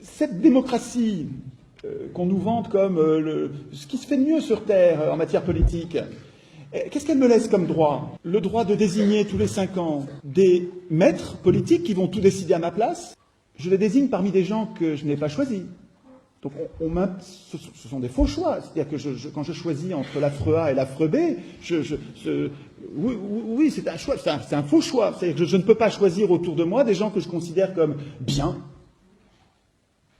cette démocratie qu'on nous vante comme ce qui se fait de mieux sur Terre en matière politique, qu'est-ce qu'elle me laisse comme droit? Le droit de désigner tous les 5 ans des maîtres politiques qui vont tout décider à ma place. Je les désigne parmi des gens que je n'ai pas choisis. Donc ce sont des faux choix. C'est-à-dire que quand je choisis entre l'affreux A et l'affreux B, oui, c'est un choix, c'est un faux choix. C'est-à-dire que je ne peux pas choisir autour de moi des gens que je considère comme bien.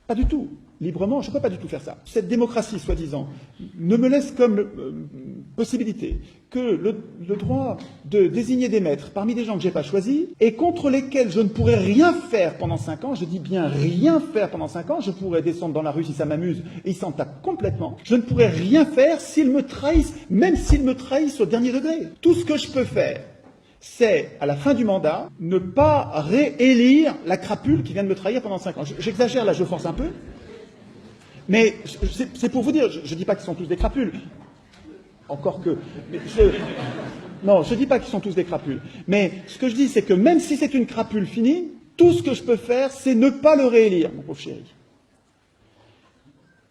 Pas du tout. Librement, je ne peux pas du tout faire ça. Cette démocratie, soi-disant, ne me laisse comme possibilité que le droit de désigner des maîtres parmi des gens que je n'ai pas choisis et contre lesquels je ne pourrais rien faire pendant 5 ans, je dis bien rien faire pendant 5 ans, je pourrais descendre dans la rue si ça m'amuse et ils s'en tapent complètement. Je ne pourrais rien faire s'ils me trahissent, même s'ils me trahissent au dernier degré. Tout ce que je peux faire, c'est, à la fin du mandat, ne pas réélire la crapule qui vient de me trahir pendant 5 ans. J'exagère là, je force un peu. Mais c'est pour vous dire, je ne dis pas qu'ils sont tous des crapules. Encore que. Non, je ne dis pas qu'ils sont tous des crapules. Mais ce que je dis, c'est que même si c'est une crapule finie, tout ce que je peux faire, c'est ne pas le réélire, mon pauvre chéri.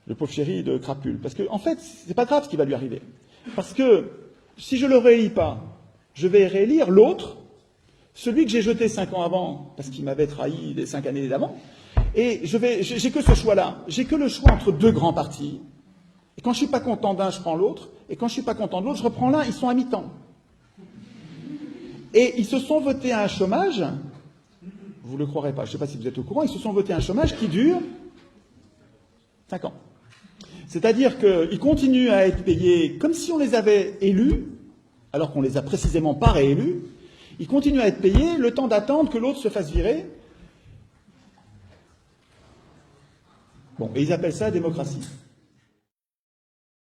Le pauvre chéri de crapule. Parce que, en fait, c'est pas grave ce qui va lui arriver. Parce que si je ne le réélis pas, je vais réélire l'autre, celui que j'ai jeté 5 ans avant, parce qu'il m'avait trahi les 5 années d'avant. Et j'ai que ce choix-là. J'ai que le choix entre 2 grands partis. Et quand je ne suis pas content d'un, je prends l'autre. Et quand je ne suis pas content de l'autre, je reprends l'un. Ils sont à mi-temps. Et ils se sont votés à un chômage, vous ne le croirez pas, je ne sais pas si vous êtes au courant, ils se sont votés à un chômage qui dure 5 ans. C'est-à-dire qu'ils continuent à être payés comme si on les avait élus, alors qu'on ne les a précisément pas réélus. Ils continuent à être payés le temps d'attendre que l'autre se fasse virer. Bon, et ils appellent ça la démocratie.